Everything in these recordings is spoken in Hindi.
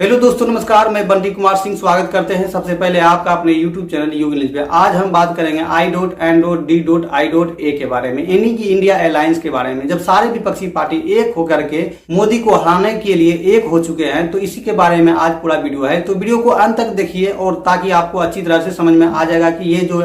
हेलो दोस्तों, नमस्कार। मैं बंटी कुमार सिंह स्वागत करते हैं सबसे पहले आपका अपने YouTube चैनल योग न्यूज पे। आज हम बात करेंगे I.N.D.I.A के बारे में, यानी कि इंडिया अलायंस के बारे में। जब सारे विपक्षी पार्टी एक होकर के मोदी को हराने के लिए एक हो चुके हैं, तो इसी के बारे में आज पूरा वीडियो है। तो वीडियो को अंत तक देखिए, और ताकि आपको अच्छी तरह से समझ में आ जाएगा कि ये जो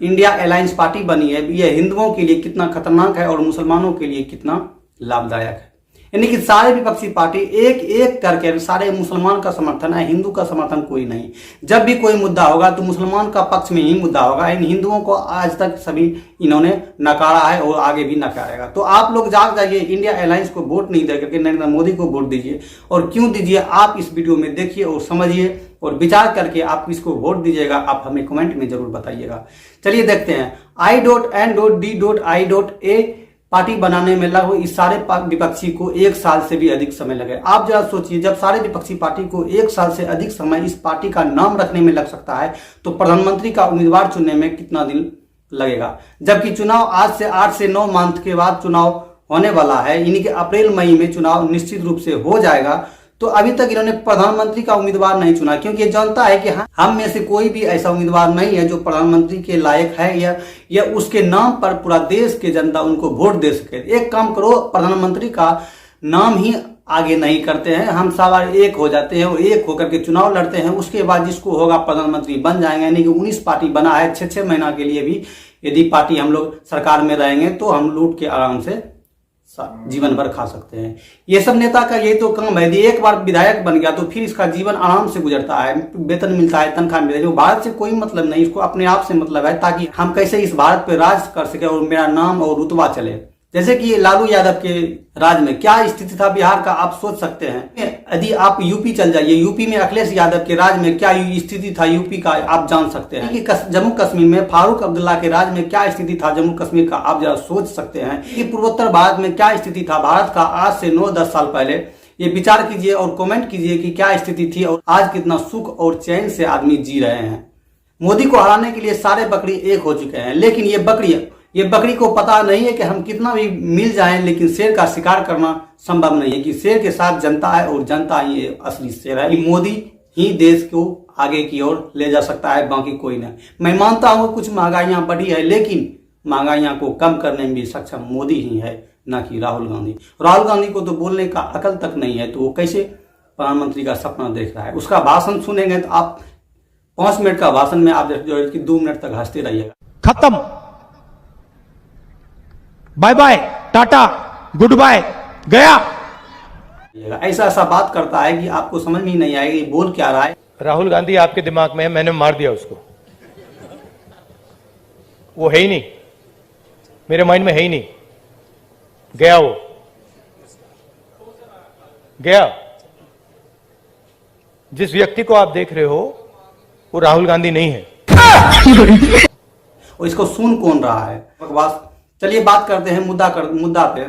इंडिया अलायंस पार्टी बनी है, ये हिंदुओं के लिए कितना खतरनाक है और मुसलमानों के लिए कितना लाभदायक है। यानी कि सारे विपक्षी पार्टी एक एक करके, सारे मुसलमान का समर्थन है, हिंदू का समर्थन कोई नहीं। जब भी कोई मुद्दा होगा तो मुसलमान का पक्ष में ही मुद्दा होगा। इन हिंदुओं को आज तक सभी इन्होंने नकारा है और आगे भी नकारेगा। तो आप लोग जाग जाइए, इंडिया अलायंस को वोट नहीं दे करके नरेंद्र मोदी को वोट दीजिए। और क्यों दीजिए आप इस वीडियो में देखिए और समझिए और विचार करके आप किसको वोट दीजिएगा, आप हमें कमेंट में जरूर बताइएगा। चलिए देखते हैं। I.N.D.I.A पार्टी बनाने में लगभग इस सारे विपक्षी को 1 साल से भी अधिक समय लगे। आप जरा सोचिए, जब सारे विपक्षी पार्टी को 1 साल से अधिक समय इस पार्टी का नाम रखने में लग सकता है, तो प्रधानमंत्री का उम्मीदवार चुनने में कितना दिन लगेगा। जबकि चुनाव आज से 8 से 9 मंथ के बाद चुनाव होने वाला है, यानी कि अप्रैल मई में चुनाव निश्चित रूप से हो जाएगा। तो अभी तक इन्होंने प्रधानमंत्री का उम्मीदवार नहीं चुना, क्योंकि ये जानता है कि हम में से कोई भी ऐसा उम्मीदवार नहीं है जो प्रधानमंत्री के लायक है या उसके नाम पर पूरा देश के जनता उनको वोट दे सके। एक काम करो, प्रधानमंत्री का नाम ही आगे नहीं करते हैं, हम सब एक हो जाते हैं, वो एक होकर के चुनाव लड़ते हैं। उसके बाद जिसको होगा प्रधानमंत्री बन जाएंगे। यानी कि 19 पार्टी बना है, 6-6 महीना के लिए भी यदि पार्टी हम लोग सरकार में रहेंगे तो हम लूट के आराम से जीवन भर खा सकते हैं। ये सब नेता का ये तो काम है। यदि एक बार विधायक बन गया तो फिर इसका जीवन आराम से गुजरता है, वेतन मिलता है, तनख्वाह मिलता है। जो भारत से कोई मतलब नहीं, इसको अपने आप से मतलब है, ताकि हम कैसे इस भारत पे राज कर सके और मेरा नाम और रुतबा चले। जैसे कि लालू यादव के राज में क्या स्थिति था बिहार का, आप सोच सकते हैं। यदि आप यूपी चल जाइए, यूपी में अखिलेश यादव के राज में क्या स्थिति था यूपी का, आप जान सकते हैं। कि जम्मू कश्मीर में फारूक अब्दुल्ला के राज में क्या स्थिति था जम्मू कश्मीर का, आप जरा सोच सकते हैं। कि पूर्वोत्तर भारत में क्या स्थिति था भारत का आज से 9-10 साल पहले। ये विचार कीजिए और कमेंट कीजिए कि क्या स्थिति थी और आज कितना सुख और चैन से आदमी जी रहे हैं। मोदी को हराने के लिए सारे बकरी एक हो चुके हैं, लेकिन ये बकरी को पता नहीं है कि हम कितना भी मिल जाएं, लेकिन शेर का शिकार करना संभव नहीं है। कि शेर के साथ जनता है और जनता ही असली शेर है। मोदी ही देश को आगे की ओर ले जा सकता है, बाकी कोई नहीं। मैं मानता हूं कुछ महंगाइयां बढ़ी है, लेकिन महंगाइयां को कम करने में भी सक्षम मोदी ही है, ना कि राहुल गांधी। राहुल गांधी को तो बोलने का अकल तक नहीं है, तो वो कैसे प्रधानमंत्री का सपना देख रहा है। उसका भाषण सुनेंगे तो आप 5 मिनट का भाषण में आप जो 2 मिनट तक हंसते रहिएगा। खत्म, bye bye, tata, goodbye, गया। ऐसा बात करता है कि आपको समझ में ही नहीं आएगी बोल क्या रहा है। राहुल गांधी आपके दिमाग में है, मैंने मार दिया उसको। वो है ही नहीं, मेरे माइंड में है ही नहीं। गया, वो गया। जिस व्यक्ति को आप देख रहे हो वो राहुल गांधी नहीं है। और इसको सुन कौन रहा है, बकवास। चलिए बात करते हैं मुद्दा पे।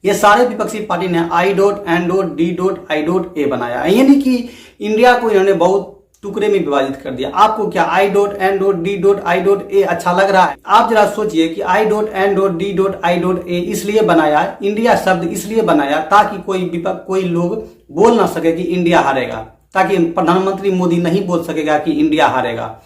ये सारे विपक्षी पार्टी ने I.N.D.I.A बनाया, यानी कि इंडिया को इन्होंने बहुत टुकड़े में विभाजित कर दिया। आपको क्या I.N.D.I.A अच्छा लग रहा है? आप जरा सोचिए कि I.N.D.I.A इसलिए बनाया, इंडिया शब्द इसलिए बनाया ताकि कोई लोग बोल ना सके कि इंडिया हारेगा, ताकि प्रधानमंत्री मोदी नहीं बोल सकेगा कि इंडिया हारेगा।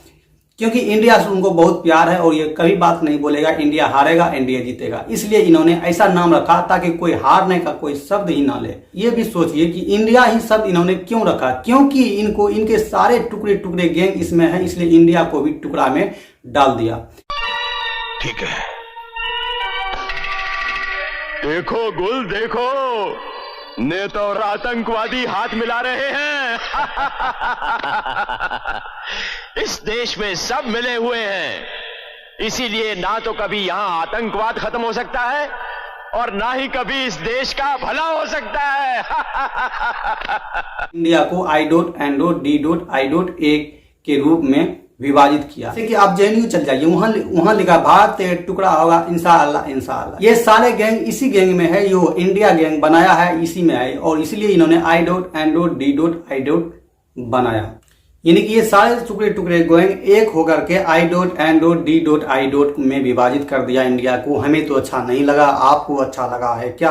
क्योंकि इंडिया से उनको बहुत प्यार है और ये कभी बात नहीं बोलेगा इंडिया हारेगा, इंडिया जीतेगा। इसलिए इन्होंने ऐसा नाम रखा ताकि कोई हारने का कोई शब्द ही ना ले। ये भी सोचिए कि इंडिया ही शब्द इन्होंने क्यों रखा, क्योंकि इनके सारे टुकड़े टुकड़े गैंग इसमें है, इसलिए इंडिया को भी टुकड़ा में डाल दिया। ठीक है, देखो गुल देखो, नेता और आतंकवादी हाथ मिला रहे हैं। इस देश में सब मिले हुए हैं, इसीलिए ना तो कभी यहां आतंकवाद खत्म हो सकता है और ना ही कभी इस देश का भला हो सकता है। इंडिया को I.N.D.I.A के रूप में विभाजित किया। जैसे कि आप JNU चल जाइए, वहां लिखा भारत टुकड़ा होगा इंशाअल्लाह इंशाअल्लाह। ये सारे गैंग इसी गैंग में है, जो इंडिया गैंग बनाया है इसी में है, और इसलिए इन्होंने I.N.D.I. बनाया। यानी कि ये सारे टुकड़े टुकड़े गैंग एक होकर के I.N.D.I. में विभाजित कर दिया इंडिया को। हमें तो अच्छा नहीं लगा, आपको अच्छा लगा है क्या?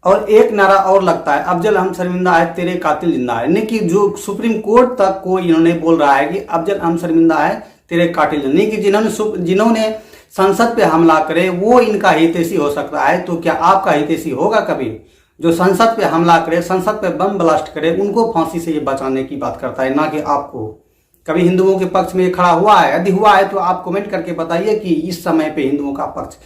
और एक नारा और लगता है, अफजल हम शर्मिंदा है तेरे कातिल जिंदा है। यानी कि जो सुप्रीम कोर्ट तक को इन्होंने बोल रहा है कि अफजल हम शर्मिंदा है तेरे कातिल, यानी कि जिन्होंने संसद पे हमला करे वो इनका हितैषी हो सकता है, तो क्या आपका हितैषी होगा कभी? जो संसद पे हमला करे, संसद पे बम ब्लास्ट करे, उनको फांसी से ये बचाने की बात करता है, ना कि आपको। कभी हिंदुओं के पक्ष में खड़ा हुआ है? यदि हुआ है तो आप कमेंट करके बताइए कि इस समय पे हिंदुओं का पक्ष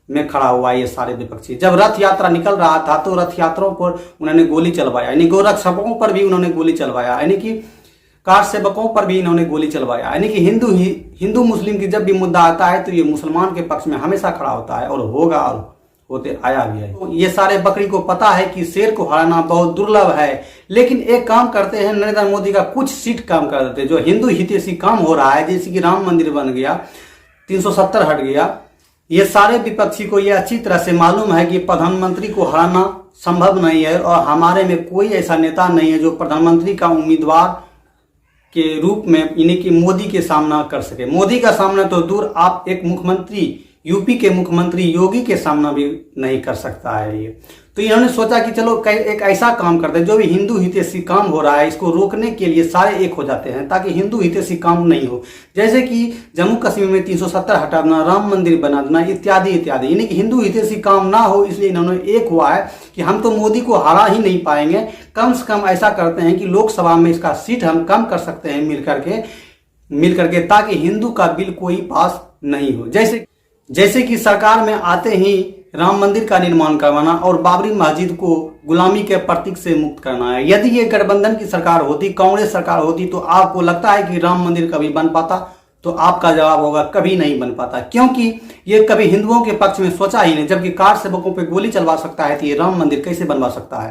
में खड़ा हुआ है ये सारे विपक्षी। जब रथ यात्रा निकल रहा था तो रथ यात्राओं पर उन्होंने गोली चलवाया, यानी गोरख सेवकों पर भी उन्होंने गोली चलवाया, यानी कि कार सेवकों पर भी इन्होंने गोली चलवाया। यानी कि हिंदू मुस्लिम की जब भी मुद्दा आता है तो ये मुसलमान के पक्ष में हमेशा खड़ा होता है, और होगा, और होते आया भी है। तो ये सारे बकरी को पता है कि शेर को हराना बहुत दुर्लभ है, लेकिन एक काम करते हैं, नरेंद्र मोदी का कुछ सीट काम कर देते हैं। जो हिंदू हितैषी काम हो रहा है, जैसे कि राम मंदिर बन गया, 370 हट गया, ये सारे विपक्षी को ये अच्छी तरह से मालूम है कि प्रधानमंत्री को हराना संभव नहीं है, और हमारे में कोई ऐसा नेता नहीं है जो प्रधानमंत्री का उम्मीदवार के रूप में यानी कि मोदी के सामना कर सके। मोदी का सामना तो दूर, आप एक मुख्यमंत्री, यूपी के मुख्यमंत्री योगी के सामना भी नहीं कर सकता है ये। तो इन्होंने सोचा कि चलो एक ऐसा काम करते हैं, जो भी हिंदू हितैषी काम हो रहा है इसको रोकने के लिए सारे एक हो जाते हैं, ताकि हिंदू हितैषी काम नहीं हो। जैसे कि जम्मू कश्मीर में 370 हटा देना, राम मंदिर बना देना, इत्यादि इत्यादि, यानी कि हिंदू हितैषी काम ना हो, इसलिए इन्होंने एक हुआ है कि हम तो मोदी को हरा ही नहीं पाएंगे, कम से कम ऐसा करते हैं कि लोकसभा में इसका सीट हम कम कर सकते हैं मिल करके, ताकि हिंदू का बिल कोई पास नहीं हो। जैसे कि सरकार में आते ही राम मंदिर का निर्माण करवाना और बाबरी मस्जिद को गुलामी के प्रतीक से मुक्त करना है। यदि ये गठबंधन की सरकार होती, कांग्रेस सरकार होती, तो आपको लगता है कि राम मंदिर कभी बन पाता? तो आपका जवाब होगा कभी नहीं बन पाता, क्योंकि ये कभी हिंदुओं के पक्ष में सोचा ही नहीं। जबकि कार सेवकों पे गोली चलवा सकता है तो ये राम मंदिर कैसे बनवा सकता है?